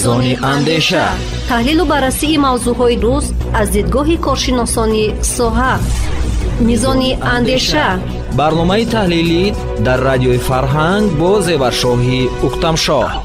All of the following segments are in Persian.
میزان اندیشه. تحلیل و بررسی موضوعهای روز از دیدگاه کارشناسان ساحه. میزان اندیشه. برنامه تحلیلی در رادیوی فرهنگ با زیورشاهی اکتمشاه.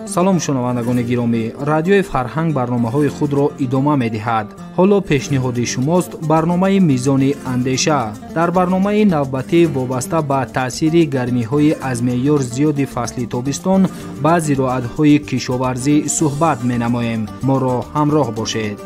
سلام شنوندگان گرامی، رادیوی فرهنگ برنامه‌های خود را ادامه می‌دهد. حالا پیشنهاد شماست برنامه میزان اندیشه. در برنامه نوبتی وابسته به تأثیر گرمی‌های از معیار زیاد فصل تابستان با زراعت‌های کشاورزی صحبت می‌نماییم. ما را همراه باشید.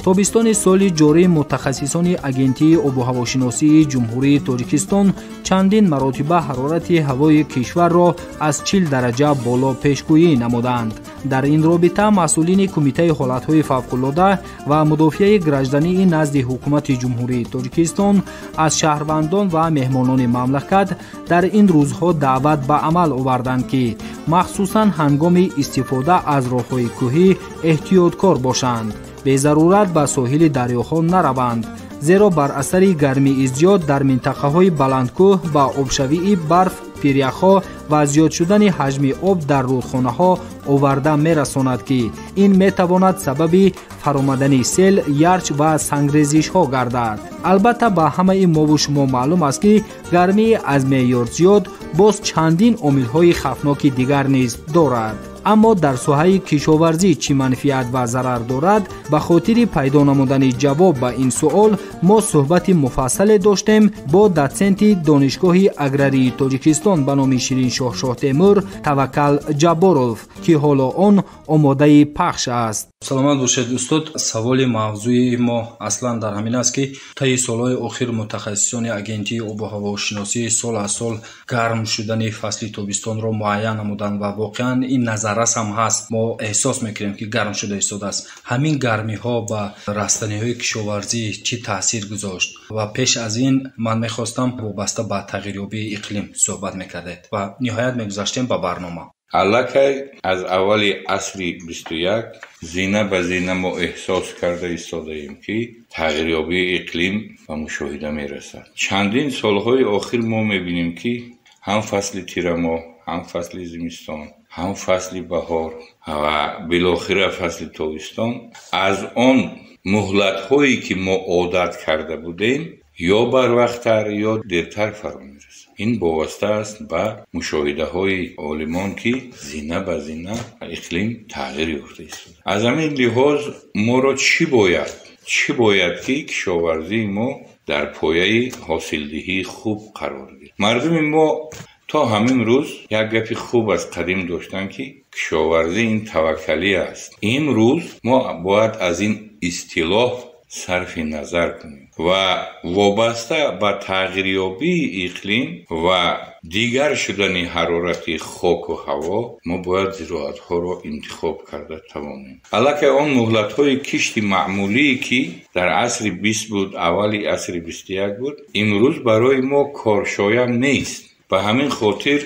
تابستان سال جاری متخصصان اگنتی آب و هواشناسی جمهوری تاجیکستان چندین مراتبه حرارت هوای کشور را از 40 درجه بالا پیشگویی نمودند. در این رابطه مسئولین کمیته حالتهای فوق‌العاده و مدافع گراجدانی نزد حکومت جمهوری تاجیکستان از شهروندان و مهمانان مملکت در این روزها دعوت به عمل آوردند که مخصوصاً هنگام استفاده از راههای کوهی احتیاطکار باشند. به ضرورت به ساحل دریاها نروند، زیرا بر اثر گرمی زیاد در منطقه‌های بلندکوه با آبشوی برف، پیریخ‌ها و زیاد شدن حجم آب در رودخانه‌ها آورده می‌رساند که این می‌تواند سبب فرآمدن سیل، یرچ و سنگریزش‌ها گردد. البته به همه ما و شما معلوم است که گرمی از معیار زیاد باز چندین عامل‌های خطرناک دیگر نیز دارد. اما در ساحه کشاورزی چه منفعت و ضرر دارد؟ به خاطر پیدا نمودن جواب به این سوال ما صحبت مفصل داشتیم با دوسنت دانشگاه اگراری تاجیکستان به نام شیرین شاه تیمور توکل جباروف که حالا آن آماده پخش است. سلامت باشید استاد. سوال موضوع ما اصلا در همین است که طی سالهای اخیر متخصصان اگنتی آب و هواشناسی سال از سال گرم شدن فصل تابستان را معین نمودند و واقعا این نظررس هم هست. ما احساس میکنیم که گرم شده ایستاده است. همین گرمی ها و رستنی های کشاورزی چی تاثیر گذاشت و پیش از این من میخواستم وابسته به تغییریابی اقلیم صحبت میکردید و نهایت میگذاشتیم به برنامه. علاکه از اولی عصر 21 زینه به زینه ما احساس کرده ایستاده ایم که تغییریابی اقلیم و مشاهده میرسد. چندین سالهای آخر ما میبینیم که هم فصل تیرماه، هم فصل زمستان، هم فصل بهار و بالاخره فصل تابستان از آن مهلت هایی که ما عادت کرده بودیم یا بر وقتتر یا دیرتر فرا میرسد. این وابسته است به مشاهده های عالمان که زینه به زینه اقلیم تغییر یافته است. از همین لحاظ ما را چی باید که کشاورزی ما در پایه حاصلدهی خوب قرار گیرد. مردم ما تا همین روز یک گپ خوب از قدیم داشتن که کشاورزی این توکلی است. امروز ما باید از این اصطلاح صرف نظر کنیم و وابسته به تغییریابی اقلیم و دیگر شدن حرارت خاک و هوا ما باید زراعت ها را انتخاب کرده توانیم. علاکه آن مهلت های کشت معمولی که در عصر 20 بود، اولی عصر 21 بود، امروز برای ما کارشایم نیست. به همین خاطر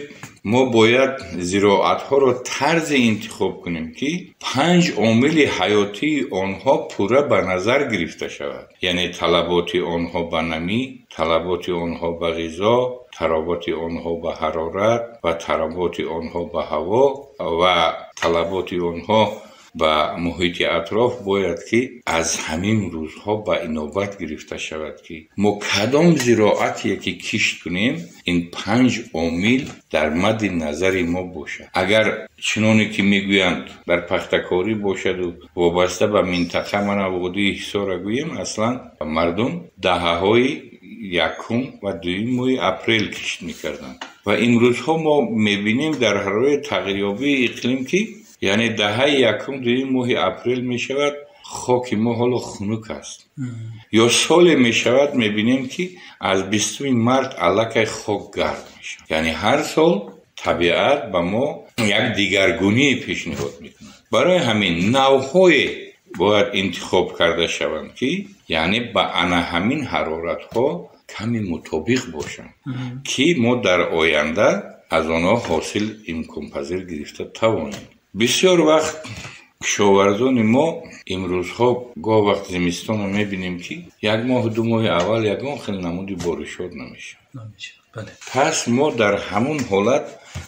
ما باید زراعت ها را طرز انتخاب کنیم که 5 عامل حیاتی آنها پوره به نظر گرفته شود. یعنی طلبات آنها به نمی، طلبات آنها به غذا، طلبات آنها به حرارت و طلبات آنها به هوا و طلبات آنها به محیط اطراف باید که از همین روزها به اینوبت گرفته شود که ما کدام زراعتی که کشت کنیم این 5 عامل در مد نظر ما باشد. اگر چنانی که میگویند در پختکاری باشد و وابسته به منطقه من وادی حصار گوییم، اصلا مردم دهه‌های یکم و دوم ماه اپریل کشت میکردند و امروزها ما میبینیم در حال تغییریابی اقلیم که یعنی دهه یکم دوم ماه اپریل می شود خاک ما حالا خنک است. یا سال می شود می بینیم که از 20 مارس علاکه خاک گرد می شود. یعنی هر سال طبیعت به ما یک دیگرگونی پیشنهاد می کند. برای همین نوعهای باید انتخاب کرده شوند که یعنی به همین حرارت ها کمی مطابق باشند که ما در آینده از آنها حاصل امکان پذیر گرفته توانیم. بسیار وقت کشاورزان ما امروزها گاه وقت زمستان رو میبینیم که یک ماه دو ماه اول یکان خیلی نمودی بارشات نمیشه. پس ما در همون حالت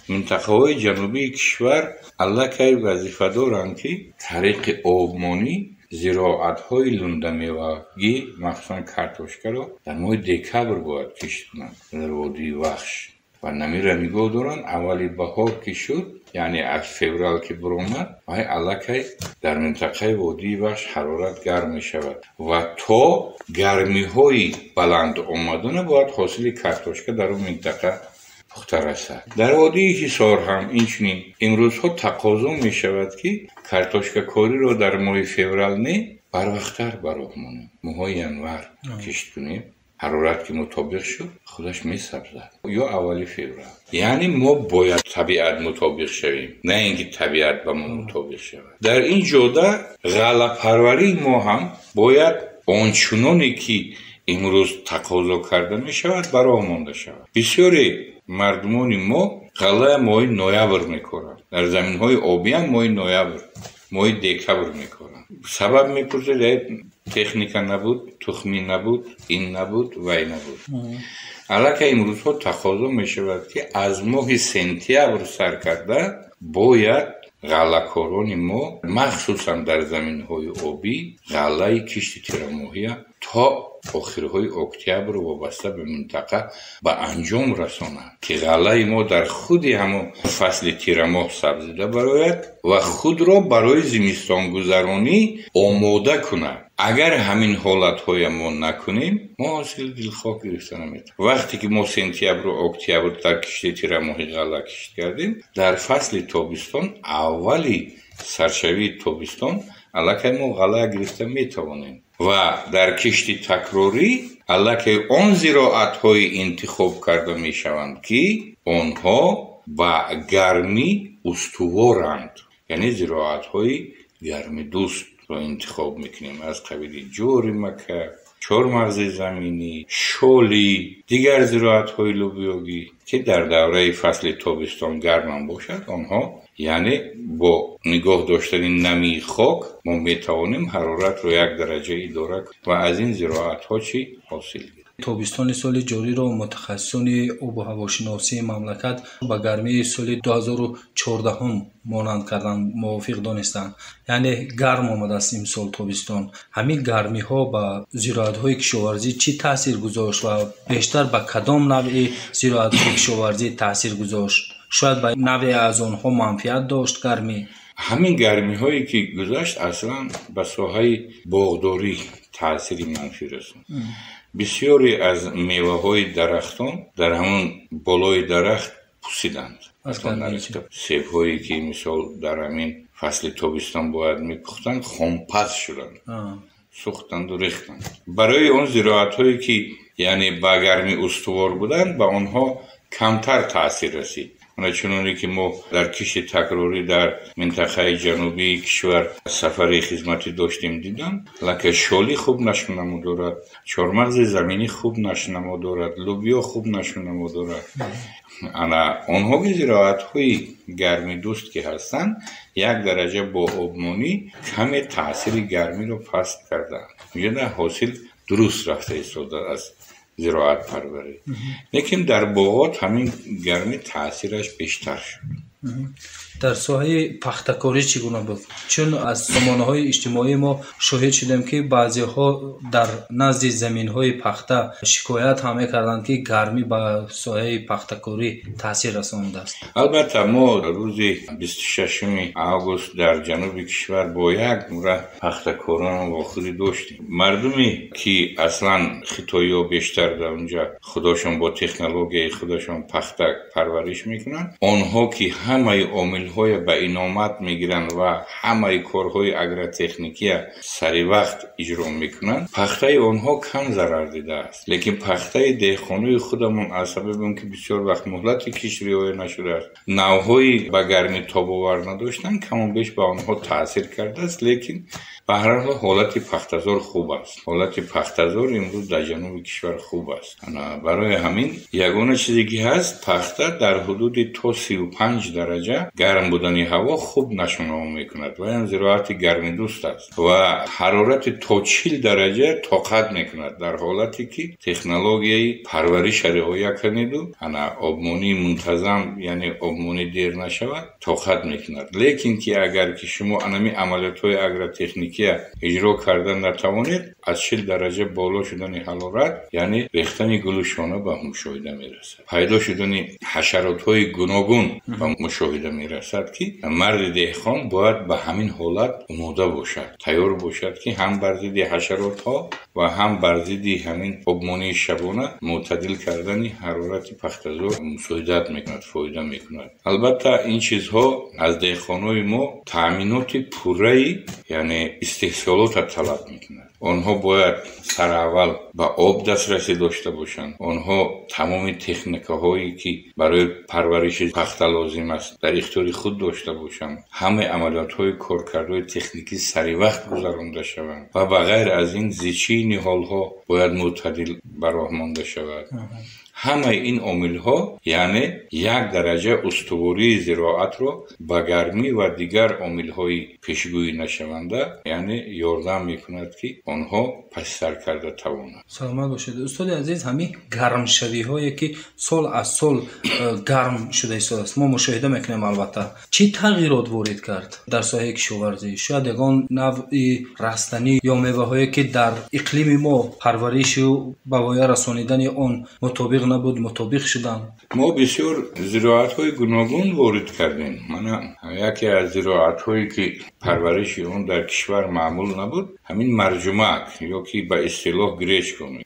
منطقه های جنوبی کشور علاقه وظیفه دارند که طریق آبمانی زراعت های لنده میوگی مخصوصا کارتوشکا رو در ماه دکبر باید کشت کنند در وادی وخش و نمیره نگاه دارن. اولی بهار که شد یعنی از فوریه که برآمد وای علاقه در منطقه وادی وخش حرارت گرم می شود و تا گرمی های بلند آمدن باید حاصل کارتوشکا در اون منطقه پخته رسد. در وادی حصار هم اینچنین امروزها تقاضا می شود که کارتوشکا کاری رو در ماه فوریه نه بروقتر برآمونیم، ماه ینور کشت کنیم. حرارت که مطابق شد خودش می سبزد یا اولی فوریه. یعنی ما باید طبیعت مطابق شویم نه اینکه طبیعت با ما مطابق شود. در این جوده غله پروری ما هم باید آنچنانی که امروز تقاضا کرده می شود برای مانده شود. بسیاری مردمان ما غله ماه نوامبر میکارند، در زمین های آبی هم ماه نوامبر ماه دکبر میکارند. سبب میپرسید تکنیک نبود، تخمی نبود، این نبود و این نبود. علاقه امروزها تقاضا می شود که از ماه سپتامبر سر کرده باید غله‌کاران ما مخصوصا در زمین های آبی غله کشت تیرماهی تا آخرهای اکتبر وابسته به منطقه به انجام رسانند که غله ما در خود همون فصل تیرماه سبزیده براید و خود را برای زمستان گذرانی آماده کند. اگر همین حالتهای ما نکنیم ما حاصل دلخواه گرفته نمیتونیم. وقتی که ما سپتامبر و اکتبر در کشت تیرماهی غله کشت کردیم در فصل تابستان اولی سرشوی تابستان علاقه ما غله گرفته میتوانیم و در کشت تکراری علاقه آن زراعت‌های انتخاب کرده میشوند که آنها با گرمی استوارند. یعنی زراعت‌های گرمی دوست رو انتخاب میکنیم از قبیل جوری مکه، چهارمغز زمینی، شالی، دیگر زراعت‌های لوبیایی که در دوره فصل تابستان گرم باشد. آنها یعنی با نگاه داشتن نمی خاک ما میتوانیم حرارت رو 1 درجه اداره و از این زراعت ها چی حاصل گیریم. تابستان سال جاری را متخصصان آب و هواشناسی مملکت با گرمی سال 2014 مانند کردن موافق دانستند. یعنی گرم آمده است این سال تابستان. همین گرمی ها با زراعت های کشاورزی چی تاثیر گذاشت و بیشتر با کدام نوع زراعت های کشاورزی تاثیر گذاشت؟ شاید به نوع از آنها منفعت داشت گرمی؟ همین گرمی هایی که گذشت اصلا به ساحه باغداری تاثیر منفی رسوند. بسیاری از میوه های درختان در همون بالای درخت پوسیدند. سیب هایی که مثال در همین فصل تابستان باید میپختند خامپز شدند، سوختند و ریختند. برای اون زراعت هایی که یعنی با گرمی استوار بودند به آنها کمتر تاثیر رسید. چنانه که ما در کشت تکراری در منطقه جنوبی کشور سفر خدمتی داشتیم دیدم لکه شالی خوب نشو نما دارد، چهارمغز زمینی خوب نشو نما دارد، لوبیا خوب نشو نما دارد. آنها که زراعت های گرمی دوست که هستند 1 درجه با آبمانی کم تاثیر گرمی رو پست کردن. میگه حاصل درست رفته ایستاده از زراعت پروری. لیکن در باغات همین گرمی تاثیرش بیشتر شد. در ساحه پخته‌کاری چگونه بود؟ چون از سامانه‌های اجتماعی ما شاهد شدیم که بعضی‌ها در نزد زمین‌های پخته شکایت هم کردند که گرمی با ساحه پخته‌کاری تاثیر رسانده است. البته ما روز 26 آگوست در جنوب کشور با یک مورد پخته‌کاران واخری داشتیم. مردمی که اصلا خطایی بیشتر در اونجا خودشون با تکنولوژی خودشون پخته پرورش میکنن، آنها که همه عامل‌های به انعامت میگیرن و همه کارهای اگرتکنیکی سری وقت اجرا میکنن، پخته آنها کم ضرر دیده است. لیکن پخته دهخانه خودمون از سبب اینکه بسیار وقت مهلت کشت رعایت نشده است، نوعی به گرمی تاب آور نداشتن، کم و بیش به آنها تاثیر کرده است. لیکن به هر حال حالت پخته‌زار خوب است. حالت پخته‌زار امروز در جنوب کشور خوب است. برای همین یگانه چیزی که هست پخته در حدود تا 35 درجه گرم بودن هوا خوب نشون میکند و این زراعت گرمی دوست است و حرارت تا 40 درجه طاقت میکند در حالتی که تکنولوژی پرورش رعایت کنید و انا آبمونی منتظم یعنی آبمونی دیر نشود طاقت میکند. لیکن که اگر که شما انمی عملیات های اگرتکنیکی اجرا کردن نتوانید از 40 درجه بالا شدن حرارت یعنی ریختن گلوشانه به مشاهده میرسد، پیدا شدن حشرات های گوناگون به مشاهده میرسد که مرد دهقان باید به همین حالت آماده باشد، تیار باشد که هم بر ضد حشرات ها و هم بر ضد همین آبمونی شبانه معتدل کردن حرارت پخته‌زار مساعدت میکند، فایده میکند. البته این چیزها از دهقانای ما تامینات پوره یعنی استحصالات طلب میکند. آنها باید سر اول به آب دسترسی داشته باشند. آنها تمام تکنیک‌هایی که برای پرورش پخته لازم است در اختیار خود داشته باشند. همه عملیات‌های کارکردهای تکنیکی سریع وقت گذرانده شوند و بغیر از این زیچی نهال‌ها باید معتدل براه مانده شود. همه این عامل‌ها یعنی یک درجه استواری زراعت را به گرمی و دیگر عامل‌های پیشگویی نشونده یعنی یاردم می‌کند که آنها پستر کرده توانند. سلامت باشید استاد عزیز. همین گرم شوی‌هایی که سال از سال گرم شده است ما مشاهده می‌کنیم، البته چی تغییرات وارد کرد در ساحه کشاورزی؟ شاید یگان نوعی رستنی یا میوه‌هایی که در اقلیم ما پرورش و به وای رسانیدن آن مطابق نبود مطابق شدن. ما بسیار زراعت‌های گوناگون وارد کردیم. من یکی از زراعت‌هایی که پرورش اون در کشور معمول نبود همین مرجمک یا که به اصطلاح گریچ کنیم.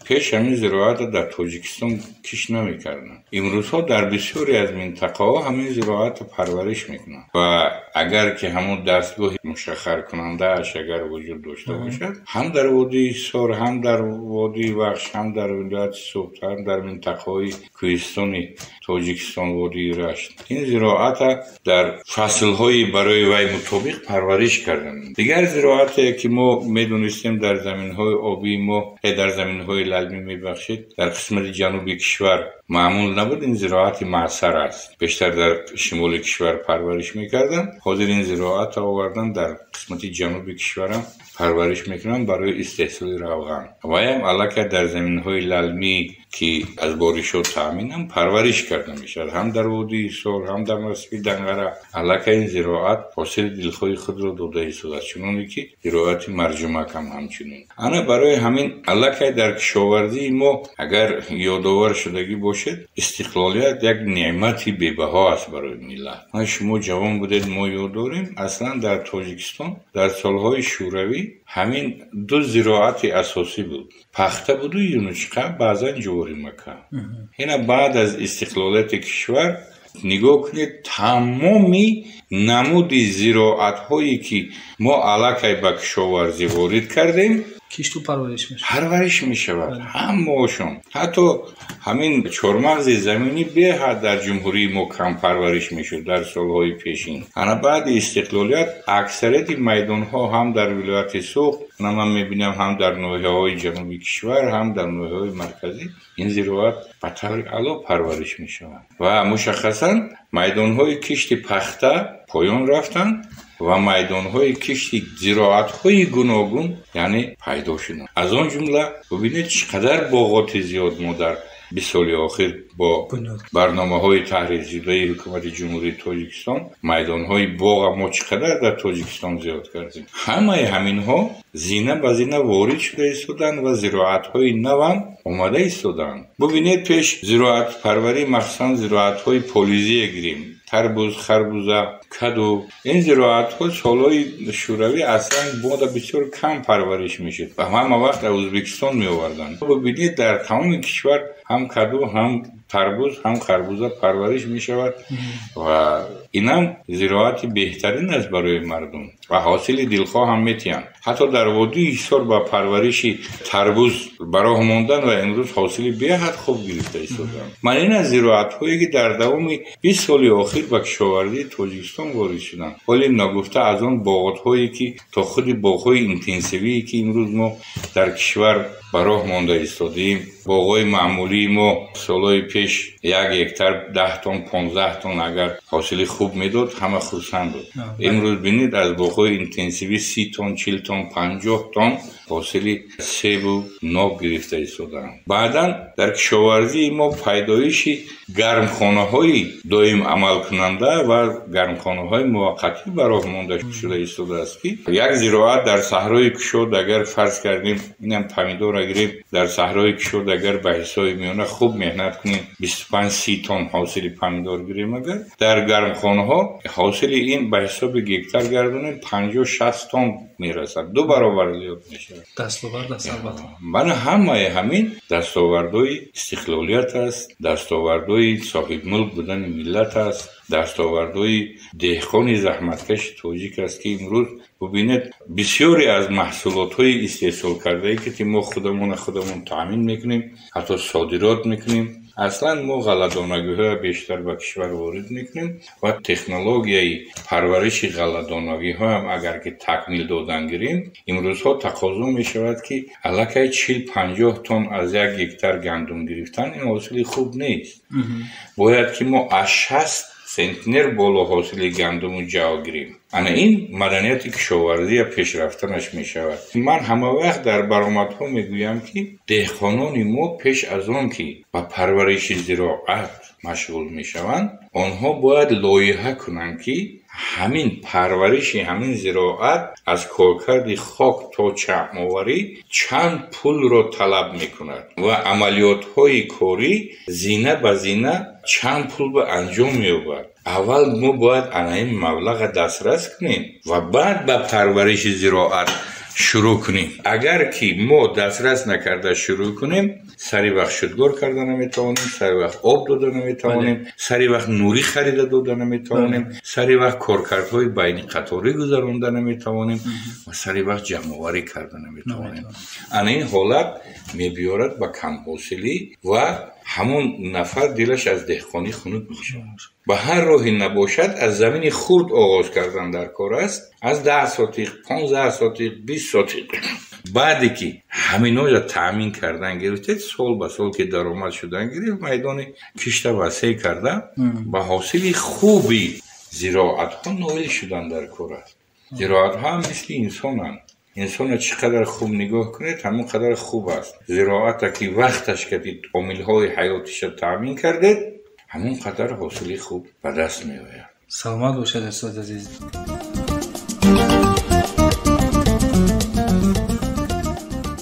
پیش همین زراعت در تاجیکستان کش نمی‌کردن. امروزها در بسیاری از منطقه‌ها همین زراعت پرورش میکنن و اگر که همون دستگاه مشخص کننده اش اگر وجود داشته باشد هم در وادی سار هم در وادی وخش هم در ولایت سوخت هم در منطقه‌های کوهستانی تاجیکستان وادی رشت این زراعت در فصل‌های برای وی مطابق پرورش کردن. دیگر زراعتی که ما میدونستیم در زمین‌های آبی ما در زمین‌های للمی میبخشید در قسمت جنوبی کشور معمول نبود. این زراعت معصر است، بیشتر در شمال کشور پرورش میکردن. حاضر این زراعت آوردن در قسمت جنوبی کشور هم پرورش میکنن برای استحصال روغن و هم علاقه در زمین‌های للمی که از بارشات تامین هم پرورش کرده میشد، هم در وادی سور هم در مسبی دنگره. علاقه این زراعت حاصل دلخواه خود رو داده ایستاد، چنانه که زراعت مرجمک هم همچنین. انا برای همین علاقه در کشاورزی ما اگر یادآور شدگی باشد استقلالیت یک نعمتی بی‌بها است برای ملت. ما شما جوان بودید ما یاد داریم اصلا در تاجیکستان در سالهای شوروی همین دو زراعت اساسی بود، پخته بود و یونچقه بعضا جواری مکه. اینا بعد از استقلالیت کشور نگاه کنید تمامی نمود زراعت هایی که ما علاقه به کشاورزی وارد کردیم کشت و پرورش می شود. همه‌شون حتی همین چهارمغز زمینی به حد در جمهوری ما کم پرورش می شد در سالهای پیشین. انا بعد استقلالیت اکثریت میدان ها هم در ولایت سوخت من میبینم هم در ناحیه های جنوبی کشور هم در ناحیه های مرکزی این زراعت به طور اعلی پرورش می شود و مشخصا میدان های کشت پخته پایان رفتن و میدان‌های کشت زراعت‌های گوناگون یعنی پیدا شدن. از آن جمله ببینید چقدر باغات زیاد ما در 20 سال اخیر با برنامه‌های تحریرشده حکومت جمهوری تاجیکستان میدان‌های باغ ما چقدر در تاجیکستان زیاد کردیم. همه همین‌ها زینه به زینه وارد شده ایستادن و زراعت‌های نو اومده ایستادن. ببینید پیش زراعت پروری مخصوصا زراعت‌های پولیزی گیریم، تربوز، خربوزه، کدو. این زراعت‌ها سالهای شوروی اصلا بود بسیار کم پرورش میشد و همه وقت در ازبکستان می آوردن. ببینید در تمام کشور هم کدو هم تربوز هم خربوزه پرورش می شود و اینم زراعت بهترین است برای مردم و حاصل دلخواه هم میتین. حتی در وادی ایسار با پرورش تربوز براه ماندن و امروز حاصل به حد خوب گرفته ایستادن. من این از زراعت‌هایی که در دوام 20 سال اخیر به کشاورزی تاجیکستان وارد شدن، ولی نگفته از آن باغات‌هایی که تا خود باغ‌های اینتنسیوی که امروز ما در کشور براه مانده ایستادیم، باغ‌های معمولی ما سالهای پیش 1 هکتار 10 تن 15 تن اگر حاصل خوب میداد همه خرسند بود. امروز ببینید از بخور اینتنسیوی 30 تن 40 تن 50 تن حاصل سیب و ناب گرفته ایستادن. بعدا در کشاورزی ما پیدایش گرمخانه‌های دائم عمل کننده و گرمخانه‌های موقتی برای مانده شده ایستاده است که یک زراعت در صحرای کشود اگر فرض کردیم اینم پمیدور اگریم در صحرای کشود اگر به حساب میانه خوب مهنت کنیم 25 30 تن حاصل پمیدور گیریم، اگر در گرمخانه‌ها حاصل این به حساب هکتار گردونیم 50 60 تن میرسد، 2 برابر زیاد میشه. دستاورد است البته. من همین دستاوردهای استقلالیت است، دستاوردهای صاحب ملک بودن ملت است، دستاوردهای دهقان زحمتکش تاجیک است که امروز ببینید بسیاری از محصولات‌های استحصال کرده که ما خودمون تامین میکنیم، حتی صادرات میکنیم. اصلا ما غله‌دانگی‌ها بیشتر به کشور وارد میکنیم و تکنولوژی پرورش غله‌دانگی‌ها هم اگر که تکمیل دادن گیریم امروزها تقاضا میشود که الکی 40-50 تن از 1 هکتار گندم گرفتن این حاصل خوب نیست. باید که ما از 60 سنتنر بالا حاصل گندم و جو گیریم. این مدنیت کشاورزی پیشرفتنش می شود. من همه وقت در برآمدها می گویم که دهقانان ما پیش از آن که به پرورش زراعت مشغول می شوند آنها باید لایحه کنند که همین پرورش همین زراعت از کارکرد خاک تا چشم‌آوری چند پول را طلب می کند و عملیات های کاری زینه به زینه چند پول به انجام می یابد. اول ما باید این مبلغ دسترس کنیم و بعد به پرورش زراعت شروع کنیم. اگر که ما دسترس نکرده شروع کنیم سری وقت شدگار کرده نمیتوانیم، سری وقت آب داده نمیتوانیم، سری وقت نوری خریده داده نمیتوانیم، سری وقت کارکردهای بین قطاری گذرانده نمیتوانیم و سری وقت جمع‌آوری کرده نمیتوانیم. این حالت میبیارد به کم حاصلی و همون نفر دلش از دهقانی خنک میشه. به هر راهی نباشد از زمین خرد آغاز کردن در کار است، از 10 ساتیق 15 ساتیق 20 ساتیق بعدی که همینا را تامین کردن گرفته سال به سال که درآمد شدن گرفت میدان کشت وسیع کرده با حاصل خوبی زراعت ها نائل شدن در کار است. زراعت ها هم مثل انسانند. انسان چقدر خوب نگاه کنید همون قدر خوب است. زراعت که وقتش کردید عامل های حیاتش را تامین کردید همون قدر حاصل خوب به دست می آید. سلامت باشد استاد عزیز.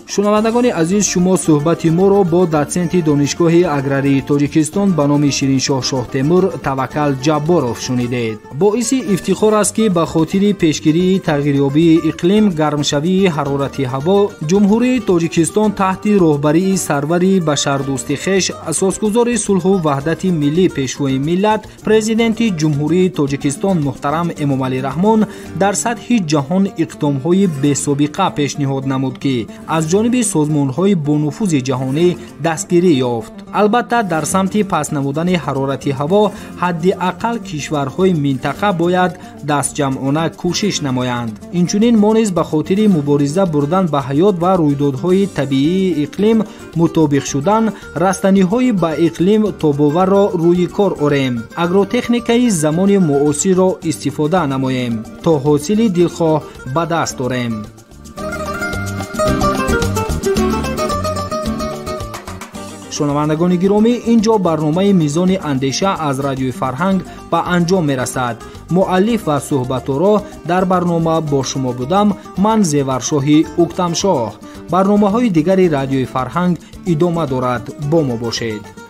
شنوندگان عزیز، شما صحبت ما را با دوسنت دانشگاه اگراری تاجیکستان به نام شیرینشاه شاه تیمور توکل جبارов شنیدید. باعث افتخار است که به خاطر پیشگیری تغییریابی اقلیم گرمشوی حرارتی هوا جمهوری تاجیکستان تحت راهبری سروری بشردوست خویش اساسگزار صلح و وحدت ملی پیشروی ملت پرزیدنت جمهوری تاجیکستان محترم امامعلی رحمان در سطح جهان اقدام‌های بی‌سابقه پیشنهاد نمود که از جانب سازمان‌های با نفوذ جهانی دستگیری یافت. البته در سمت پس نمودن حرارت هوا حداقل کشورهای منطقه باید دست جمعانه کوشش نمایند. اینچنین ما نیز به خاطر مبارزه بردن به حیات و رویدادهای طبیعی اقلیم مطابق شدن رستنی‌های به اقلیم تاب‌آور را روی کار آوریم. اگروتکنیکای زمان معاصر را استفاده نماییم تا حاصل دلخواه به دست آوریم. شنوندگان گرامی، اینجا برنامه میزان اندیشه از رادیوی فرهنگ به انجام می رسد. مؤلف و صحبت‌آرا در برنامه با شما بودم من زیورشاهی اکتمشاه. برنامه های دیگری رادیوی فرهنگ ادامه دارد. با ما باشید.